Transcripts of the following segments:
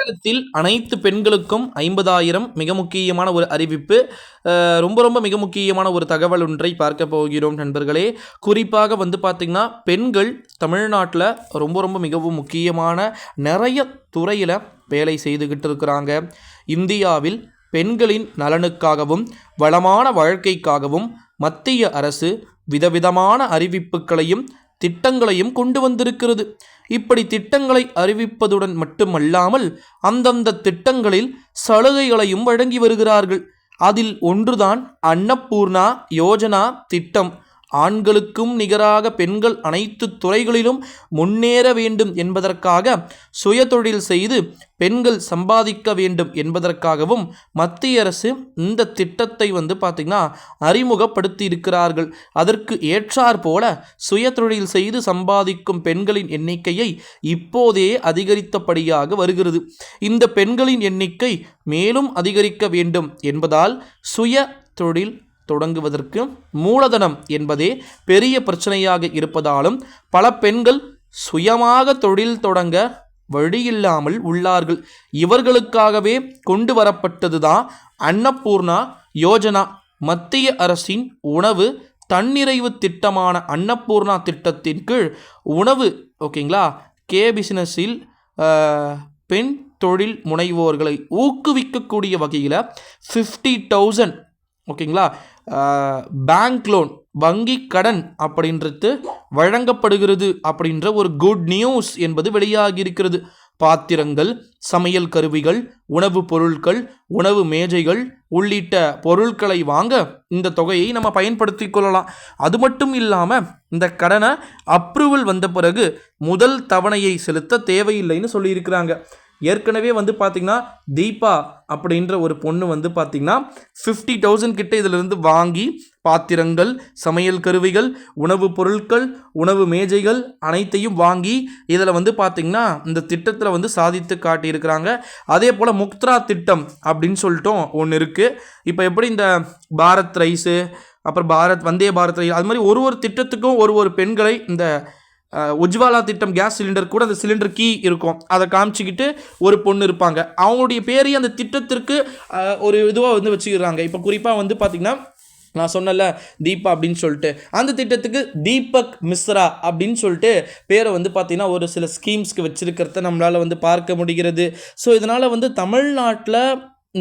தமிழகத்தில் அனைத்து பெண்களுக்கும் 50,000 மிக முக்கியமான ஒரு அறிவிப்பு. ரொம்ப மிக முக்கியமான ஒரு தகவல் ஒன்றை பார்க்க போகிறோம் நண்பர்களே. குறிப்பாக பார்த்திங்கன்னா பெண்கள் தமிழ்நாட்டில் ரொம்ப மிகவும் முக்கியமான நிறைய துறையில் வேலை செய்துக்கிட்டு இருக்கிறாங்க. இந்தியாவில் பெண்களின் நலனுக்காகவும் வளமான வாழ்க்கைக்காகவும் மத்திய அரசு விதவிதமான அறிவிப்புகளையும் திட்டங்களையும் கொண்டு வந்திருக்கிறது. இப்படி திட்டங்களை அறிவிப்பதுடன் மட்டுமல்லாமல் அந்தந்த திட்டங்களில் சலுகைகளையும் வழங்கி வருகிறார்கள். அதில் ஒன்றுதான் அன்னபூர்ணா யோஜனா திட்டம். ஆண்களுக்கும் நிகராக பெண்கள் அனைத்து துறைகளிலும் முன்னேற வேண்டும் என்பதற்காக சுயதொழில் செய்து பெண்கள் சம்பாதிக்க வேண்டும் என்பதற்காகவும் மத்திய அரசு இந்த திட்டத்தை பார்த்திங்கன்னா அறிமுகப்படுத்தி இருக்கிறார்கள். அதற்கு ஏற்றாற் போல சுயதொழில் செய்து சம்பாதிக்கும் பெண்களின் எண்ணிக்கையை இப்போதே அதிகரித்தபடியாக வருகிறது. இந்த பெண்களின் எண்ணிக்கை மேலும் அதிகரிக்க வேண்டும் என்பதால் சுய தொழில் தொடங்குவதற்கு மூலதனம் என்பதே பெரிய பிரச்சனையாக இருப்பதாலும் பல பெண்கள் சுயமாக தொழில் தொடங்க வழியில்லாமல் உள்ளார்கள். இவர்களுக்காகவே கொண்டு வரப்பட்டதுதான் அன்னபூர்ணா யோஜனா. மத்திய அரசின் உணவு தன்னிறைவு திட்டமான அன்னபூர்ணா திட்டத்தின் கீழ் உணவு ஓகேங்களா பிசினஸில் பெண் தொழில் முனைவோர்களை ஊக்குவிக்கக்கூடிய வகையில் 50,000 ஓகேங்களா பேங்க் லோன் வங்கி கடன் அப்படின்றது வழங்கப்படுகிறது அப்படின்ற ஒரு குட் நியூஸ் என்பது வெளியாகி இருக்கிறது. பாத்திரங்கள், சமையல் கருவிகள், உணவுப் பொருட்கள், உணவு மேஜைகள் உள்ளிட்ட பொருட்களை வாங்க இந்த தொகையை நம்ம பயன்படுத்தி கொள்ளலாம். அது மட்டும் இல்லாமல் இந்த கடனை அப்ரூவல் வந்த பிறகு முதல் தவணையை செலுத்த தேவையில்லைன்னு சொல்லியிருக்கிறாங்க. ஏற்கனவே பார்த்திங்கன்னா தீபா அப்படின்ற ஒரு பொண்ணு பார்த்திங்கன்னா 50,000 கிட்ட இதிலிருந்து வாங்கி பாத்திரங்கள், சமையல் கருவிகள், உணவுப் பொருட்கள், உணவு மேஜைகள் அனைத்தையும் வாங்கி இதில் பார்த்திங்கன்னா இந்த திட்டத்தில் சாதித்து காட்டியிருக்கிறாங்க. அதே போல் முக்த்ரா திட்டம் அப்படின்னு சொல்லிட்டோம் ஒன்று இருக்குது. இப்போ எப்படி இந்த பாரத் ரைஸு, அப்புறம் வந்தே பாரத் ரயில், அது மாதிரி ஒரு திட்டத்துக்கும் ஒரு பெண்களை இந்த உஜ்வாலா திட்டம் கேஸ் சிலிண்டர் கூட அந்த சிலிண்டர் கீ இருக்கும், அதை காமிச்சிக்கிட்டு ஒரு பொண்ணு இருப்பாங்க. அவங்களுடைய பேரையும் அந்த திட்டத்திற்கு ஒரு இதுவாக வச்சுக்கிறாங்க. இப்போ குறிப்பாக பார்த்திங்கன்னா நான் சொன்னல தீபா அப்படின்னு சொல்லிட்டு அந்த திட்டத்துக்கு தீபக் மிஸ்ரா அப்படின்னு சொல்லிட்டு பேரை பார்த்திங்கன்னா ஒரு சில ஸ்கீம்ஸ்க்கு வச்சுருக்கிறத நம்மளால் பார்க்க முடிகிறது. ஸோ இதனால் தமிழ்நாட்டில்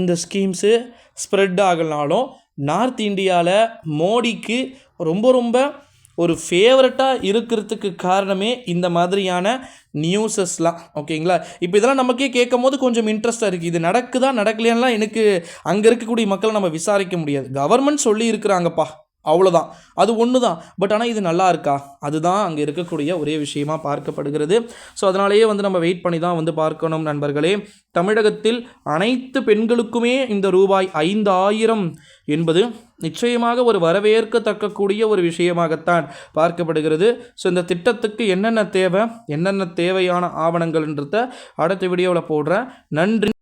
இந்த ஸ்கீம்ஸு ஸ்ப்ரெட் ஆகலனாலும் நார்த் இந்தியாவில் மோடிக்கு ரொம்ப ஒரு ஃபேவரட்டாக இருக்கிறதுக்கு காரணமே இந்த மாதிரியான நியூஸஸ்லாம். ஓகேங்களா, இப்போ இதெல்லாம் நமக்கே கேட்கும் போது கொஞ்சம் இன்ட்ரெஸ்ட்டாக இருக்குது. இது நடக்குதா நடக்கலையான்லாம் எனக்கு அங்கே இருக்கக்கூடிய மக்களை நம்ம விசாரிக்க முடியாது. கவர்மெண்ட் சொல்லி இருக்கிறாங்கப்பா, அவ்வளோதான், அது ஒன்று தான். பட் ஆனால் இது நல்லா இருக்கா, அதுதான் அங்கே இருக்கக்கூடிய ஒரே விஷயமாக பார்க்கப்படுகிறது. ஸோ அதனாலேயே நம்ம வெயிட் பண்ணி தான் பார்க்கணும் நண்பர்களே. தமிழகத்தில் அனைத்து பெண்களுக்குமே இந்த ரூபாய் 5,000 என்பது நிச்சயமாக ஒரு வரவேற்கத்தக்கக்கூடிய ஒரு விஷயமாகத்தான் பார்க்கப்படுகிறது. ஸோ இந்த திட்டத்துக்கு என்னென்ன தேவையான ஆவணங்கள்ன்றத அடுத்த வீடியோவில் போடுறேன். நன்றி.